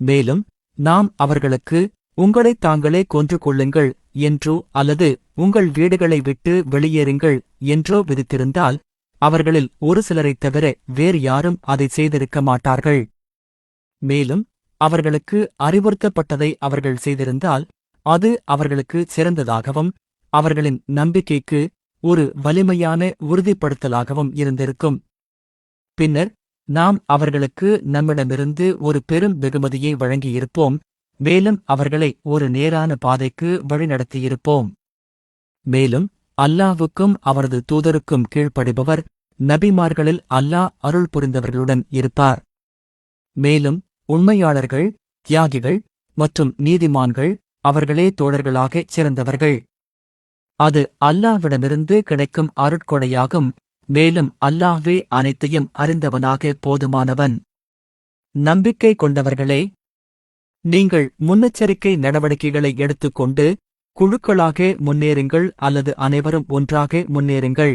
மேலும் நாம் அவர்களுக்கு உங்களைத் தாங்களே கொன்று கொள்ளுங்கள் என்றோ அல்லது உங்கள் வீடுகளை விட்டு வெளியேறுங்கள் என்றோ விதித்திருந்தால் அவர்களில் ஒரு சிலரைத் தவிர வேறு யாரும் அதை செய்திருக்க மாட்டார்கள். மேலும் அவர்களுக்கு அறிவுறுத்தப்பட்டதை அவர்கள் செய்திருந்தால் அது அவர்களுக்கு சிறந்ததாகவும் அவர்களின் நம்பிக்கைக்கு ஒரு வலிமையான உறுதிப்படுத்தலாகவும் இருந்திருக்கும். பின்னர் நாம் அவர்களுக்கு நம்மிடமிருந்து ஒரு பெரும் வெகுமதியை வழங்கியிருப்போம், மேலும் அவர்களை ஒரு நேரான பாதைக்கு வழிநடத்தியிருப்போம். மேலும் அல்லாஹ்வுக்கும் அவரது தூதருக்கும் கீழ்ப்படிபவர் நபிமார்களில் அல்லாஹ் அருள் புரிந்தவர்களுடன் இருப்பார். மேலும் உண்மையாளர்கள், தியாகிகள் மற்றும் நீதிமான்கள் அவர்களே தோழர்களாகச் சிறந்தவர்கள். அது அல்லாஹ்விடமிருந்து கிடைக்கும் அருட்கொடையாகும். மேலும் அல்லாஹ்வே அனைத்தையும் அறிந்தவனாக போதுமானவன். நம்பிக்கை கொண்டவர்களே, நீங்கள் முன்னெச்சரிக்கை நடவடிக்கைகளை எடுத்துக்கொண்டு குழுக்களாக முன்னேறுங்கள் அல்லது அனைவரும் ஒன்றாக முன்னேறுங்கள்.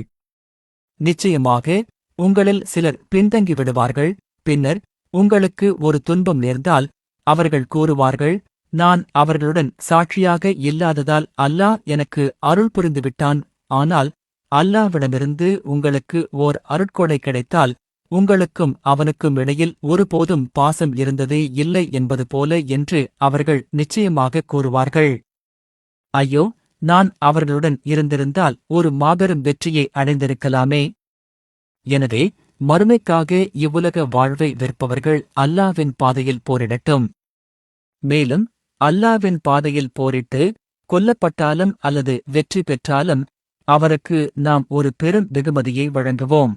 நிச்சயமாக உங்களில் சிலர் பின்தங்கி விடுவார்கள். பின்னர் உங்களுக்கு ஒரு துன்பம் நேர்ந்தால் அவர்கள் கூறுவார்கள், நான் அவர்களுடன் சாட்சியாக இல்லாததால் அல்லாஹ் எனக்கு அருள் புரிந்துவிட்டான். ஆனால் அல்லாஹ்விடமிருந்து உங்களுக்கு ஓர் அருட்கொடை கிடைத்தால் உங்களுக்கும் அவனுக்கும் இடையில் ஒருபோதும் பாசம் இருந்ததே இல்லை என்பது போல என்று அவர்கள் நிச்சயமாக கூறுவார்கள். ஐயோ, நான் அவர்களுடன் இருந்திருந்தால் ஒரு மாபெரும் வெற்றியை அடைந்திருக்கலாமே. எனவே மறுமைக்காக இவ்வுலக வாழ்வை வெறுப்பவர்கள் அல்லாஹ்வின் பாதையில் போரிடட்டும். மேலும் அல்லாஹ்வின் பாதையில் போரிட்டு கொல்லப்பட்டாலும் அல்லது வெற்றி பெற்றாலும் அவருக்கு நாம் ஒரு பெரும் வெகுமதியை வழங்குவோம்.